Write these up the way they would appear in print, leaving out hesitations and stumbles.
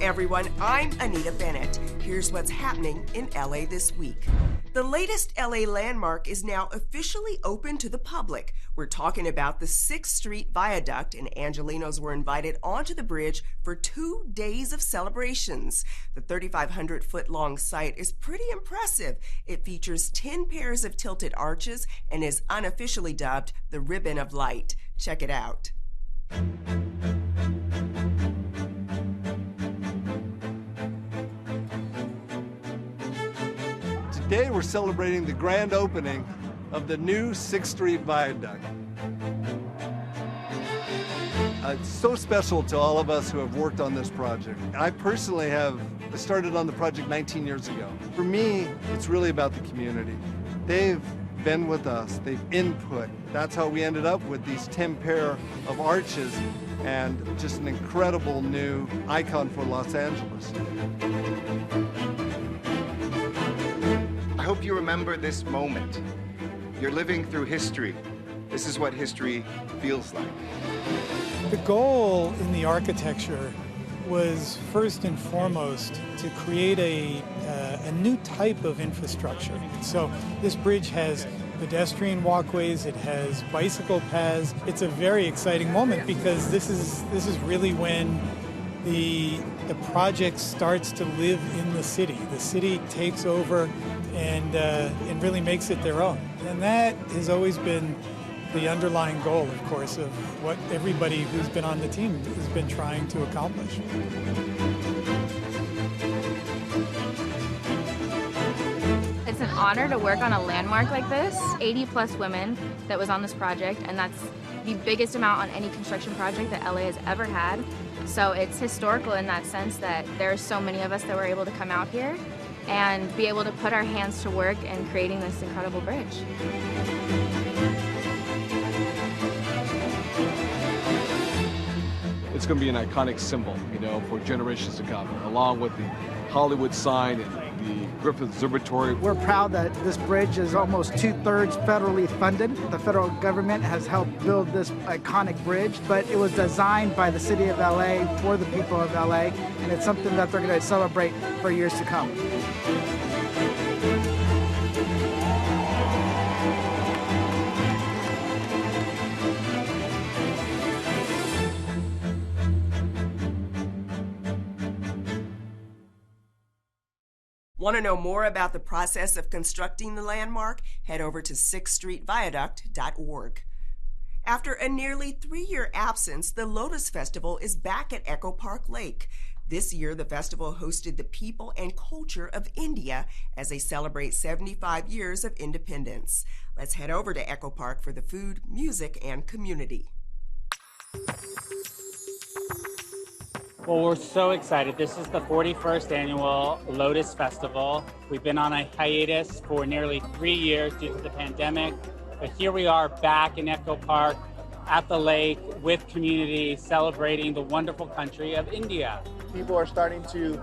everyone, I'm Anita Bennett. Here's what's happening in LA this week. The latest LA landmark is now officially open to the public. We're talking about the 6th Street Viaduct, and Angelenos were invited onto the bridge for 2 days of celebrations. The 3,500-foot-long site is pretty impressive. It features 10 pairs of tilted arches and is unofficially dubbed the Ribbon of Light. Check it out. Today we're celebrating the grand opening of the new 6th Street Viaduct. It's so special to all of us who have worked on this project. I personally have started on the project 19 years ago. For me, it's really about the community. They've been with us, they've input. That's how we ended up with these 10 pair of arches and just an incredible new icon for Los Angeles. I hope you remember this moment. You're living through history. This is what history feels like. The goal in the architecture was first and foremost to create a new type of infrastructure. So this bridge has pedestrian walkways, it has bicycle paths. It's a very exciting moment because this is really when the project starts to live in the city. The city takes over and really makes it their own. And that has always been the underlying goal, of course, of what everybody who's been on the team has been trying to accomplish. It's an honor to work on a landmark like this. 80+ women that was on this project, and that's the biggest amount on any construction project that LA has ever had. So it's historical in that sense that there are so many of us that were able to come out here and be able to put our hands to work in creating this incredible bridge. It's going to be an iconic symbol, for generations to come, along with the Hollywood sign and the Griffith Observatory. We're proud that this bridge is almost 2/3 federally funded. The federal government has helped build this iconic bridge, but it was designed by the city of LA for the people of LA, and it's something that they're going to celebrate for years to come. Want to know more about the process of constructing the landmark? Head over to 6thstreetviaduct.org. After a nearly 3-year absence, the Lotus Festival is back at Echo Park Lake. This year, the festival hosted the people and culture of India as they celebrate 75 years of independence. Let's head over to Echo Park for the food, music, and community. Well, we're so excited. This is the 41st annual Lotus Festival. We've been on a hiatus for nearly 3 years due to the pandemic, but here we are back in Echo Park at the lake with community celebrating the wonderful country of India. People are starting to,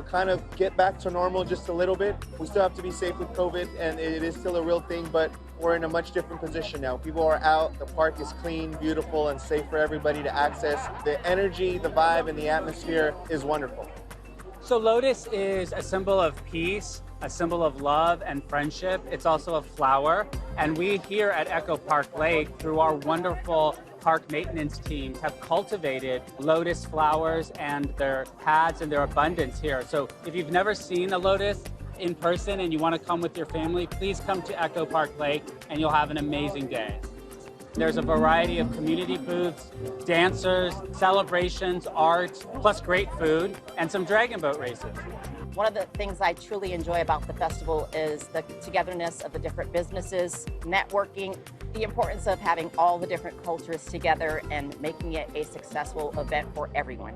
kind of get back to normal just a little bit. We still have to be safe with COVID, and it is still a real thing, but we're in a much different position now. People are out, the park is clean, beautiful, and safe for everybody to access. The energy, the vibe, and the atmosphere is wonderful. So Lotus is a symbol of peace, a symbol of love and friendship. It's also a flower, and we here at Echo Park Lake, through our wonderful park maintenance teams, have cultivated lotus flowers and their pads and their abundance here. So if you've never seen a lotus in person and you want to come with your family, please come to Echo Park Lake and you'll have an amazing day. There's a variety of community booths, dancers, celebrations, art, plus great food, and some dragon boat races. One of the things I truly enjoy about the festival is the togetherness of the different businesses, networking, the importance of having all the different cultures together and making it a successful event for everyone.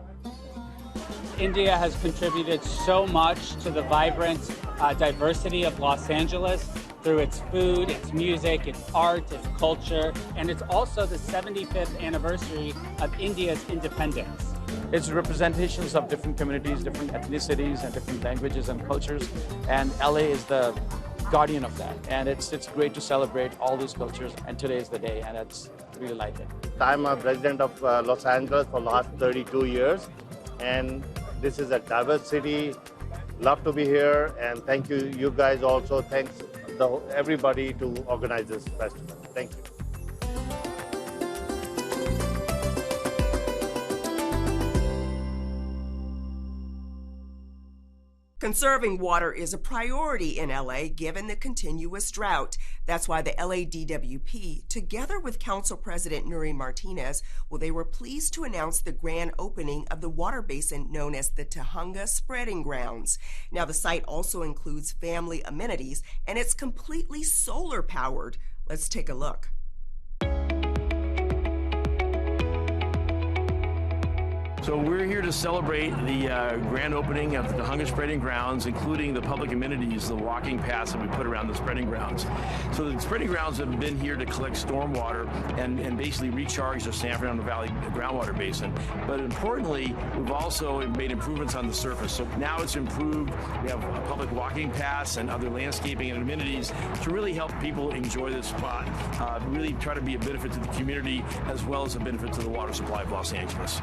India has contributed so much to the vibrant diversity of Los Angeles through its food, its music, its art, its culture, and it's also the 75th anniversary of India's independence. It's representations of different communities, different ethnicities, and different languages and cultures, and LA is the guardian of that. And it's great to celebrate all these cultures, and today is the day, and it's really like it. I'm a resident of Los Angeles for the last 32 years, and This is a diverse city. Love to be here, and thank you, you guys also. Thanks everybody to organize this festival. Thank you. Conserving water is a priority in LA given the continuous drought. That's why the LA DWP, together with Council President Nuri Martinez, they were pleased to announce the grand opening of the water basin known as the Tahunga Spreading Grounds. Now, the site also includes family amenities, and it's completely solar powered. Let's take a look. So we're here to celebrate the grand opening of the Tahunga Spreading Grounds, including the public amenities, the walking paths that we put around the spreading grounds. So the spreading grounds have been here to collect stormwater and basically recharge the San Fernando Valley groundwater basin. But importantly, we've also made improvements on the surface. So now it's improved. We have public walking paths and other landscaping and amenities to really help people enjoy this spot, really try to be a benefit to the community as well as a benefit to the water supply of Los Angeles.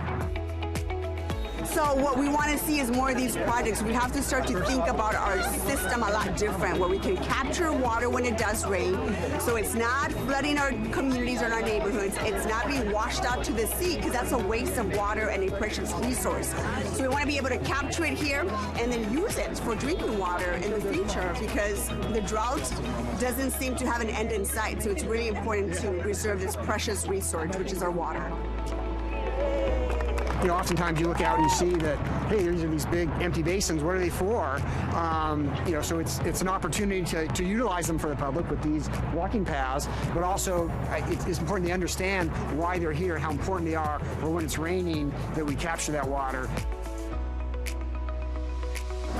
So what we want to see is more of these projects. We have to start to think about our system a lot different, where we can capture water when it does rain. So it's not flooding our communities or our neighborhoods. It's not being washed out to the sea, because that's a waste of water and a precious resource. So we want to be able to capture it here and then use it for drinking water in the future, because the drought doesn't seem to have an end in sight. So it's really important to preserve this precious resource, which is our water. You know, oftentimes you look out and you see that, hey, these are these big empty basins. What are they for? You know, so it's an opportunity to utilize them for the public with these walking paths, but also it's important to understand why they're here, how important they are, or when it's raining, that we capture that water.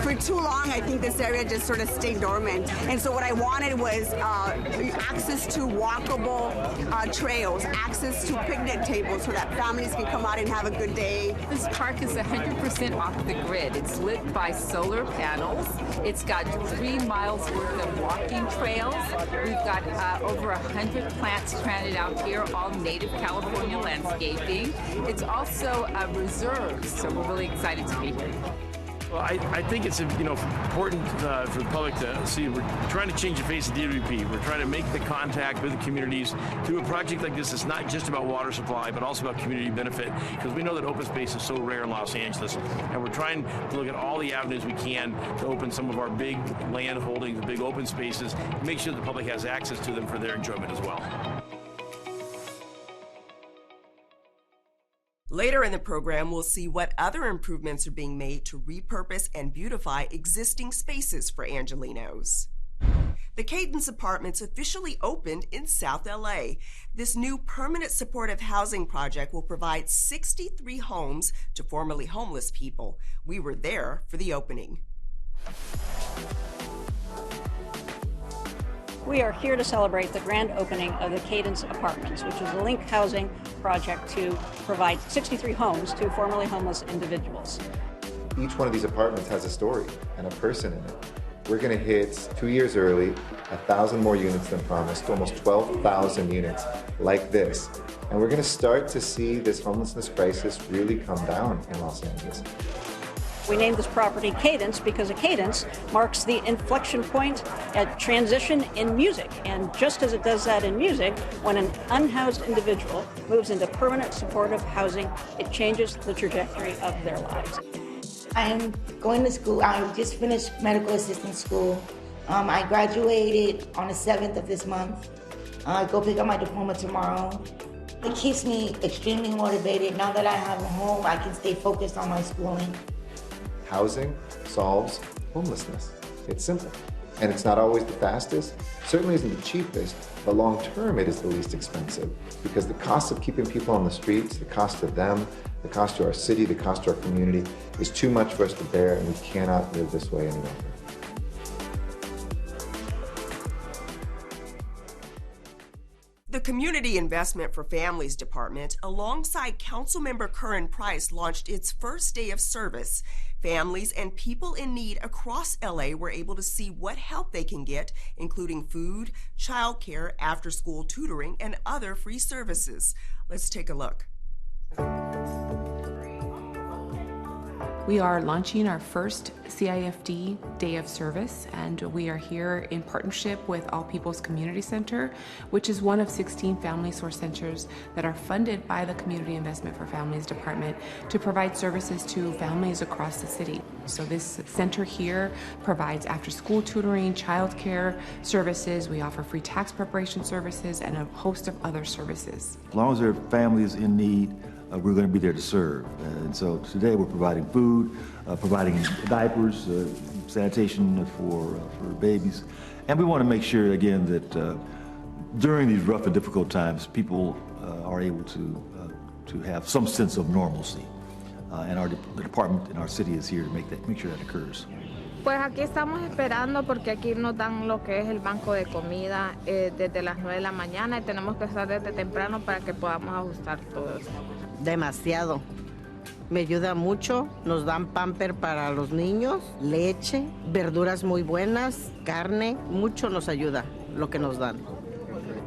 For too long, I think this area just sort of stayed dormant. And so what I wanted was access to walkable trails, access to picnic tables so that families can come out and have a good day. This park is 100% off the grid. It's lit by solar panels. It's got 3 miles worth of walking trails. We've got over 100 plants planted out here, all native California landscaping. It's also a reserve, so we're really excited to be here. Well, I think it's important for the public to see we're trying to change the face of DWP. We're trying to make the contact with the communities through a project like this. It's not just about water supply, but also about community benefit, because we know that open space is so rare in Los Angeles, and we're trying to look at all the avenues we can to open some of our big land holdings, big open spaces, and make sure the public has access to them for their enjoyment as well. Later in the program, we'll see what other improvements are being made to repurpose and beautify existing spaces for Angelenos. The Cadence Apartments officially opened in South LA. This new permanent supportive housing project will provide 63 homes to formerly homeless people. We were there for the opening. We are here to celebrate the grand opening of the Cadence Apartments, which is a linked housing project to provide 63 homes to formerly homeless individuals. Each one of these apartments has a story and a person in it. We're going to hit 2 years early, 1,000 more units than promised, almost 12,000 units like this. And we're going to start to see this homelessness crisis really come down in Los Angeles. We named this property Cadence because a cadence marks the inflection point at transition in music. And just as it does that in music, when an unhoused individual moves into permanent supportive housing, it changes the trajectory of their lives. I'm going to school. I just finished medical assistant school. I graduated on the 7th of this month. I go pick up my diploma tomorrow. It keeps me extremely motivated. Now that I have a home, I can stay focused on my schooling. Housing solves homelessness. It's simple. And it's not always the fastest, certainly isn't the cheapest, but long term it is the least expensive, because the cost of keeping people on the streets, the cost to them, the cost to our city, the cost to our community is too much for us to bear, and we cannot live this way any longer. The Community Investment for Families Department, alongside Councilmember Curran Price, launched its first day of service. Families and people in need across LA were able to see what help they can get, including food, childcare, after-school tutoring, and other free services. Let's take a look. We are launching our first CIFD Day of Service, and we are here in partnership with All People's Community Center, which is one of 16 family source centers that are funded by the Community Investment for Families Department to provide services to families across the city. So this center here provides after-school tutoring, childcare services. We offer free tax preparation services and a host of other services. As long as there are families in need, we're going to be there to serve. And so today we're providing food, providing diapers, sanitation for babies. And we want to make sure, again, that during these rough and difficult times, people are able to have some sense of normalcy. And the department in our city is here to make sure that occurs. Pues aquí estamos esperando porque aquí nos dan lo que es el banco de comida desde las 9 de la mañana y tenemos que estar desde temprano para que podamos ajustar todo eso. Demasiado. Me ayuda mucho. Nos dan pamper para los niños, leche, verduras muy buenas, carne. Mucho nos ayuda lo que nos dan.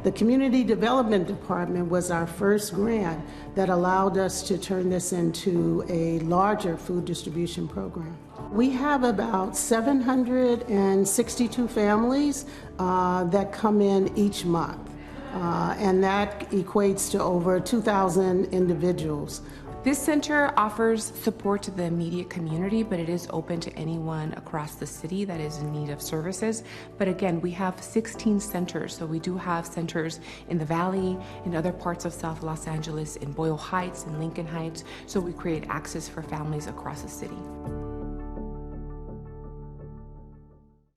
The Community Development Department was our first grant that allowed us to turn this into a larger food distribution program. We have about 762 families that come in each month, and that equates to over 2,000 individuals. This center offers support to the immediate community, but it is open to anyone across the city that is in need of services. But again, we have 16 centers, so we do have centers in the Valley, in other parts of South Los Angeles, in Boyle Heights, in Lincoln Heights, so we create access for families across the city.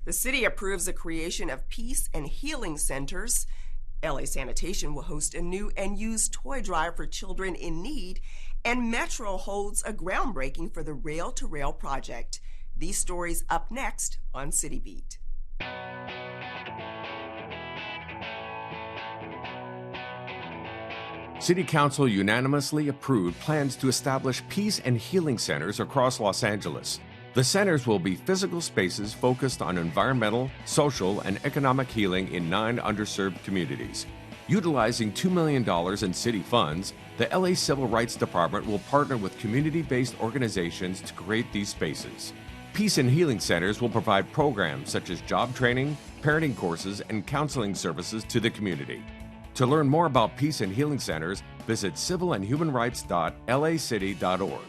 The city approves the creation of peace and healing centers. LA Sanitation will host a new and used toy drive for children in need, and Metro holds a groundbreaking for the Rail-to-Rail project. These stories up next on CityBeat. City Council unanimously approved plans to establish peace and healing centers across Los Angeles. The centers will be physical spaces focused on environmental, social, and economic healing in 9 underserved communities. Utilizing $2 million in city funds, the LA Civil Rights Department will partner with community-based organizations to create these spaces. Peace and healing centers will provide programs such as job training, parenting courses, and counseling services to the community. To learn more about peace and healing centers, visit civilandhumanrights.lacity.org.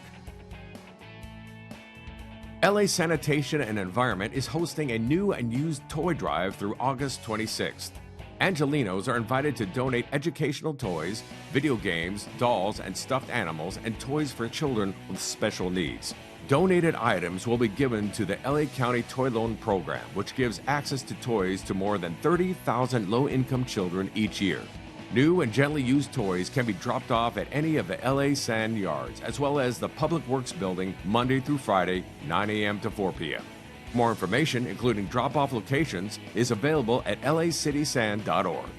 LA Sanitation and Environment is hosting a new and used toy drive through August 26th. Angelinos are invited to donate educational toys, video games, dolls, and stuffed animals, and toys for children with special needs. Donated items will be given to the LA County Toy Loan Program, which gives access to toys to more than 30,000 low-income children each year. New and gently used toys can be dropped off at any of the LA Sand yards, as well as the Public Works building Monday through Friday, 9 a.m. to 4 p.m. More information, including drop-off locations, is available at lacitysand.org.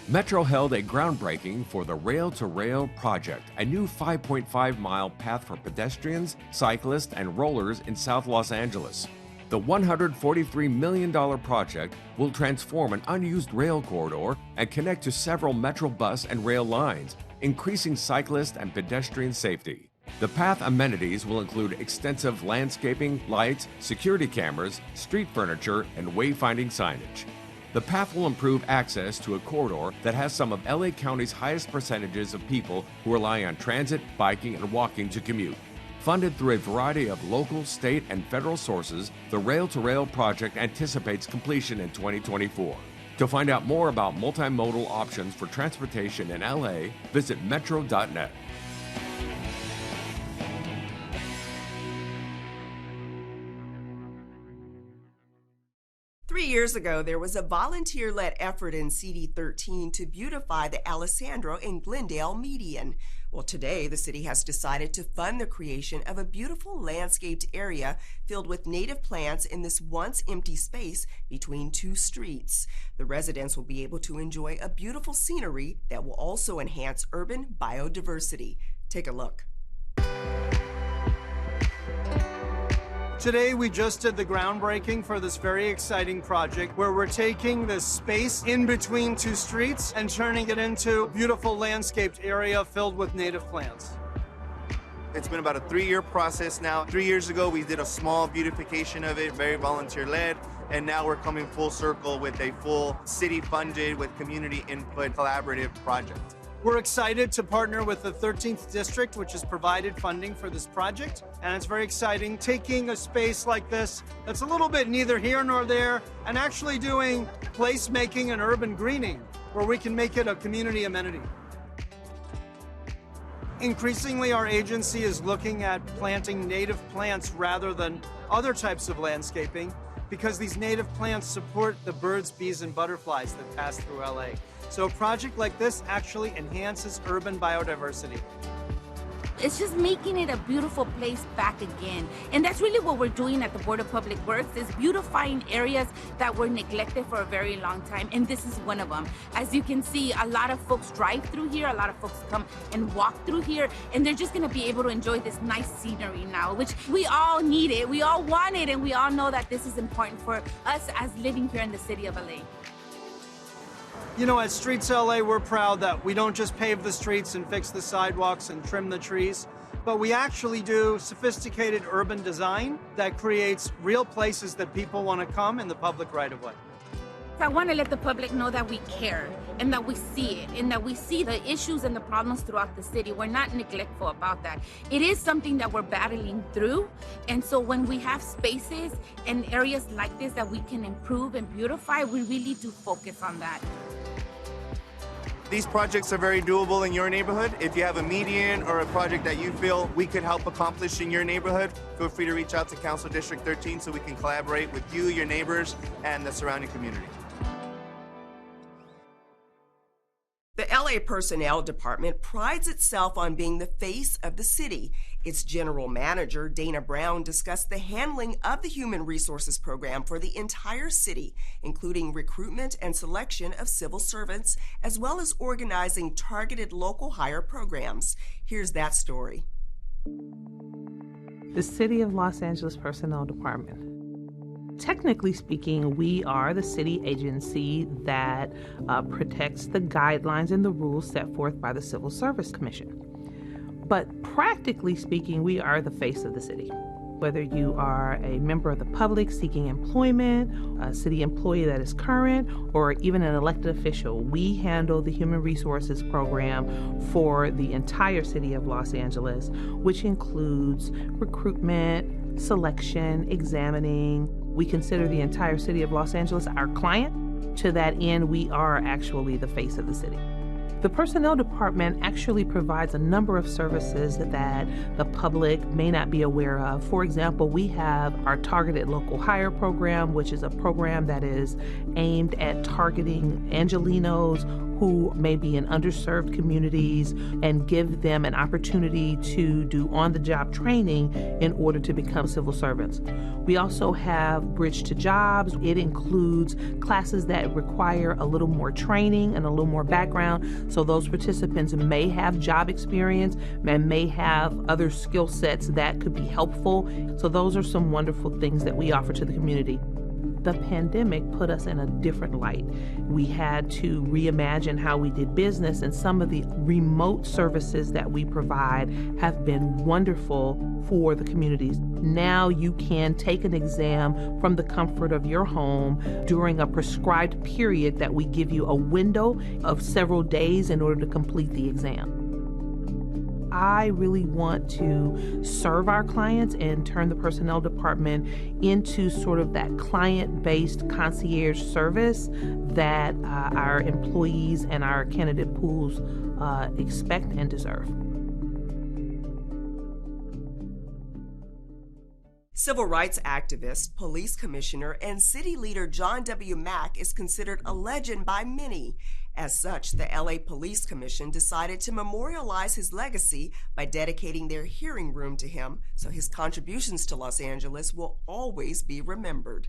Metro held a groundbreaking for the Rail-to-Rail project, a new 5.5-mile path for pedestrians, cyclists, and rollers in South Los Angeles. The $143 million project will transform an unused rail corridor and connect to several Metro bus and rail lines, increasing cyclist and pedestrian safety. The path amenities will include extensive landscaping, lights, security cameras, street furniture, and wayfinding signage. The path will improve access to a corridor that has some of LA County's highest percentages of people who rely on transit, biking, and walking to commute. Funded through a variety of local, state, and federal sources, the Rail-to-Rail project anticipates completion in 2024. To find out more about multimodal options for transportation in LA, visit metro.net. 3 years ago, there was a volunteer-led effort in CD13 to beautify the Allesandro and Glendale median. Well, today, the city has decided to fund the creation of a beautiful landscaped area filled with native plants in this once empty space between 2 streets. The residents will be able to enjoy a beautiful scenery that will also enhance urban biodiversity. Take a look. Today we just did the groundbreaking for this very exciting project where we're taking this space in between 2 streets and turning it into a beautiful landscaped area filled with native plants. It's been about a 3-year process now. 3 years ago, we did a small beautification of it, very volunteer-led, and now we're coming full circle with a full city-funded, with community input, collaborative project. We're excited to partner with the 13th District, which has provided funding for this project. And it's very exciting taking a space like this that's a little bit neither here nor there and actually doing placemaking and urban greening where we can make it a community amenity. Increasingly, our agency is looking at planting native plants rather than other types of landscaping because these native plants support the birds, bees, and butterflies that pass through LA. So a project like this actually enhances urban biodiversity. It's just making it a beautiful place back again. And that's really what we're doing at the Board of Public Works, is beautifying areas that were neglected for a very long time. And this is one of them. As you can see, a lot of folks drive through here, a lot of folks come and walk through here, and they're just gonna be able to enjoy this nice scenery now, which we all need it, we all want it, and we all know that this is important for us as living here in the city of LA. You know, at Streets LA, we're proud that we don't just pave the streets and fix the sidewalks and trim the trees, but we actually do sophisticated urban design that creates real places that people want to come in the public right-of-way. I want to let the public know that we care and that we see it and that we see the issues and the problems throughout the city. We're not neglectful about that. It is something that we're battling through. And so when we have spaces and areas like this that we can improve and beautify, we really do focus on that. These projects are very doable in your neighborhood. If you have a median or a project that you feel we could help accomplish in your neighborhood, feel free to reach out to Council District 13 so we can collaborate with you, your neighbors, and the surrounding community. The LA Personnel Department prides itself on being the face of the city. Its general manager, Dana Brown, discussed the handling of the Human Resources Program for the entire city, including recruitment and selection of civil servants, as well as organizing targeted local hire programs. Here's that story. The City of Los Angeles Personnel Department. Technically speaking, we are the city agency that protects the guidelines and the rules set forth by the Civil Service Commission. But practically speaking, we are the face of the city. Whether you are a member of the public seeking employment, a city employee that is current, or even an elected official, we handle the Human Resources Program for the entire city of Los Angeles, which includes recruitment, selection, examining. We consider the entire city of Los Angeles our client. To that end, we are actually the face of the city. The Personnel Department actually provides a number of services that the public may not be aware of. For example, we have our Targeted Local Hire Program, which is a program that is aimed at targeting Angelenos who may be in underserved communities and give them an opportunity to do on-the-job training in order to become civil servants. We also have Bridge to Jobs. It includes classes that require a little more training and a little more background, so those participants may have job experience and may have other skill sets that could be helpful. So those are some wonderful things that we offer to the community. The pandemic put us in a different light. We had to reimagine how we did business, and some of the remote services that we provide have been wonderful for the communities. Now you can take an exam from the comfort of your home during a prescribed period that we give you a window of several days in order to complete the exam. I really want to serve our clients and turn the personnel department into sort of that client-based concierge service that our employees and our candidate pools expect and deserve. Civil rights activist, police commissioner, and city leader John W. Mack is considered a legend by many. As such, the LA Police Commission decided to memorialize his legacy by dedicating their hearing room to him, so his contributions to Los Angeles will always be remembered.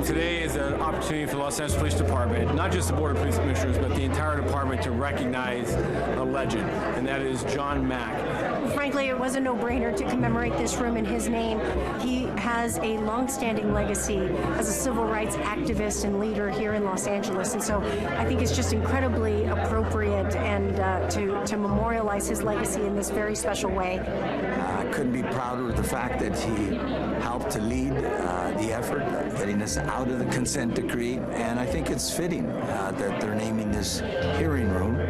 today is an opportunity for the Los Angeles Police Department, not just the Board of Police Commissioners, but the entire department to recognize a legend, and that is John Mack. Frankly, it was a no-brainer to commemorate this room in his name. He has a long-standing legacy as a civil rights activist and leader here in Los Angeles, and so I think it's just incredibly appropriate and to memorialize his legacy in this very special way. I couldn't be prouder of the fact that he helped to lead the effort of getting us out of the consent decree, and I think it's fitting that they're naming this hearing room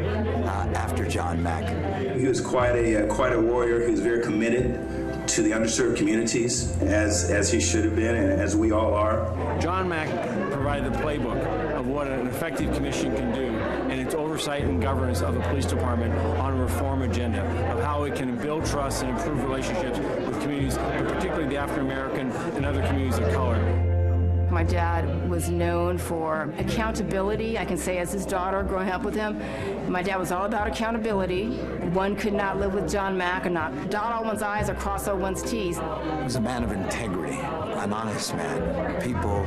after John Mack. He was quite a warrior. He was very committed to the underserved communities, as he should have been, and as we all are. John Mack provided the playbook of what an effective commission can do, and its oversight and governance of the police department on a reform agenda of how it can build trust and improve relationships with communities, but particularly the African American and other communities of color. My dad was known for accountability. I can say as his daughter growing up with him, my dad was all about accountability. One could not live with John Mack and not dot all one's I's or cross all one's T's. He was a man of integrity, an honest man. People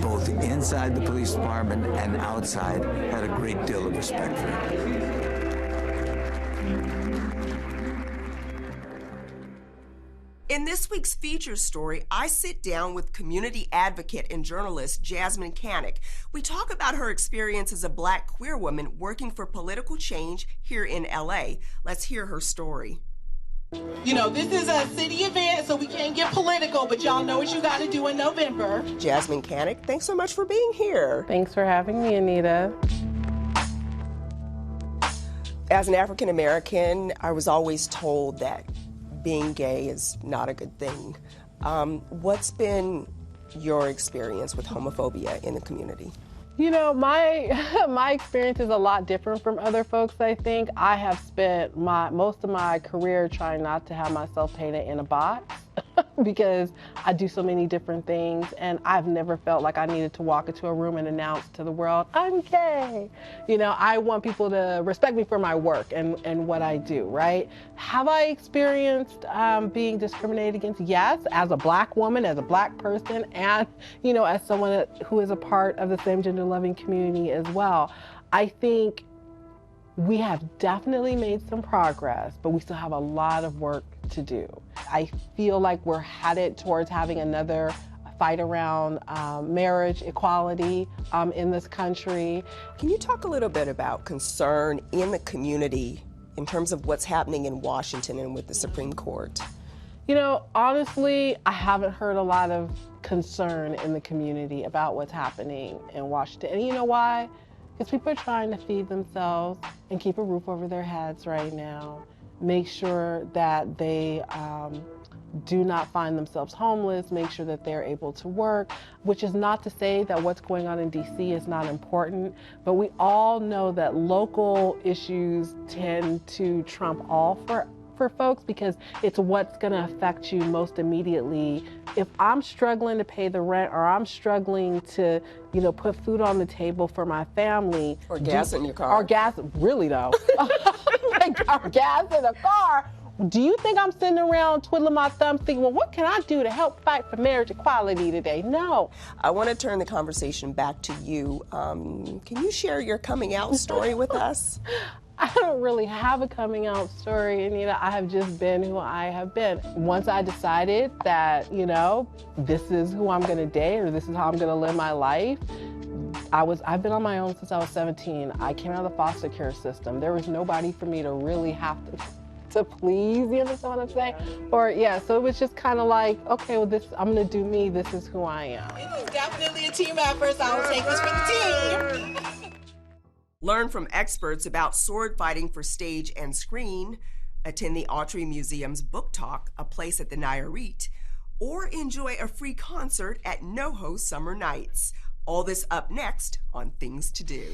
both inside the police department and outside had a great deal of respect for him. In this week's feature story, I sit down with community advocate and journalist Jasmyne Cannick. We talk about her experience as a Black queer woman working for political change here in LA. Let's hear her story. You know, this is a city event, so we can't get political, but y'all know what you got to do in November. Jasmyne Cannick, thanks so much for being here. Thanks for having me, Anita. As an African American, I was always told that being gay is not a good thing. What's been your experience with homophobia in the community? You know, my experience is a lot different from other folks, I think. I have spent most of my career trying not to have myself painted in a box because I do so many different things, and I've never felt like I needed to walk into a room and announce to the world, I'm gay. You know, I want people to respect me for my work and what I do, right? Have I experienced being discriminated against? Yes, as a Black woman, as a Black person, and, you know, as someone who is a part of the same gender-loving community as well. I think we have definitely made some progress, but we still have a lot of work to do. I feel like we're headed towards having another fight around marriage equality in this country. Can you talk a little bit about concern in the community in terms of what's happening in Washington and with the Supreme Court? You know, honestly, I haven't heard a lot of concern in the community about what's happening in Washington. And you know why? Because people are trying to feed themselves and keep a roof over their heads right now. Make sure that they do not find themselves homeless, make sure that they're able to work, which is not to say that what's going on in DC is not important, but we all know that local issues tend to trump all for folks because it's what's going to affect you most immediately. If I'm struggling to pay the rent or I'm struggling to, you know, put food on the table for my family. Or gas in your car. Or gas, really though. Or gas in the car. Do you think I'm sitting around twiddling my thumbs thinking, well, what can I do to help fight for marriage equality today? No. I want to turn the conversation back to you. Can you share your coming out story with us? I don't really have a coming out story, Anita. I have just been who I have been. Once I decided that, you know, this is who I'm gonna date or this is how I'm gonna live my life, I've been on my own since I was 17. I came out of the foster care system. There was nobody for me to really have to please, you understand what I'm saying? Or yeah, so it was just kind of like, okay, well I'm gonna do me, this is who I am. It was definitely a team effort, so I will take this for the team. Learn from experts about sword fighting for stage and screen, attend the Autry Museum's Book Talk, A Place at the Nayarit, or enjoy a free concert at NoHo Summer Nights. All this up next on Things to Do.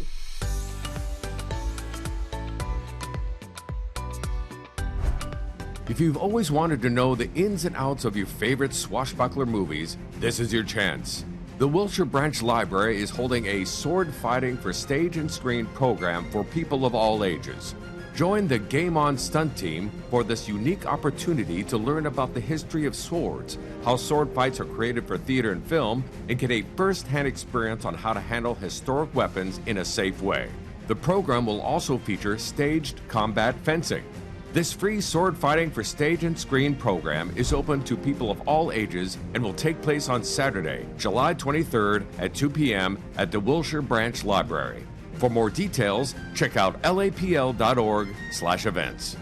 If you've always wanted to know the ins and outs of your favorite swashbuckler movies, this is your chance. The Wilshire Branch Library is holding a sword fighting for stage and screen program for people of all ages. Join the Game On stunt team for this unique opportunity to learn about the history of swords, how sword fights are created for theater and film, and get a first-hand experience on how to handle historic weapons in a safe way. The program will also feature staged combat fencing. This free sword fighting for stage and screen program is open to people of all ages and will take place on Saturday, July 23rd at 2 p.m. at the Wilshire Branch Library. For more details, check out lapl.org/events.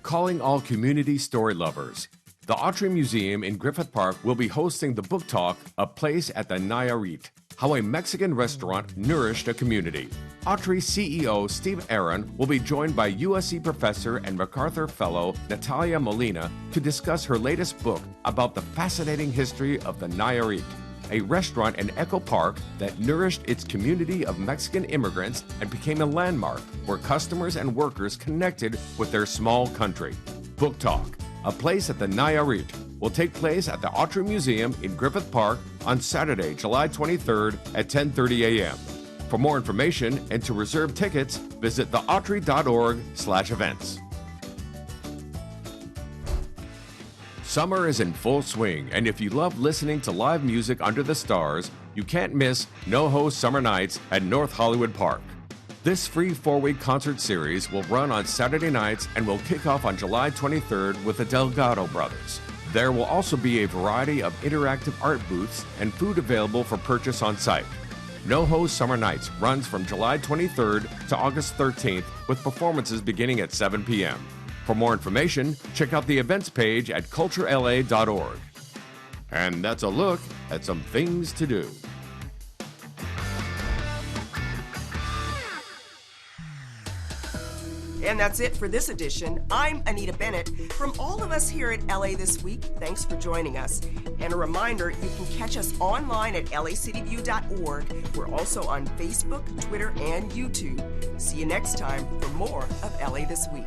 Calling all community story lovers. The Autry Museum in Griffith Park will be hosting the book talk, A Place at the Nayarit, How a Mexican Restaurant Nourished a Community. Autry CEO Steve Aaron will be joined by USC professor and MacArthur Fellow Natalia Molina to discuss her latest book about the fascinating history of the Nayarit, a restaurant in Echo Park that nourished its community of Mexican immigrants and became a landmark where customers and workers connected with their small country. Book Talk, A Place at the Nayarit, will take place at the Autry Museum in Griffith Park on Saturday, July 23rd at 10:30 a.m. For more information and to reserve tickets, visit theautry.org/events. Summer is in full swing, and if you love listening to live music under the stars, you can't miss NoHo Summer Nights at North Hollywood Park. This free 4-week concert series will run on Saturday nights and will kick off on July 23rd with the Delgado Brothers. There will also be a variety of interactive art booths and food available for purchase on site. NoHo Summer Nights runs from July 23rd to August 13th with performances beginning at 7 p.m. For more information, check out the events page at culturela.org. And that's a look at some things to do. And that's it for this edition. I'm Anita Bennett. From all of us here at LA This Week, thanks for joining us. And a reminder, you can catch us online at lacitybview.org. We're also on Facebook, Twitter, and YouTube. See you next time for more of LA This Week.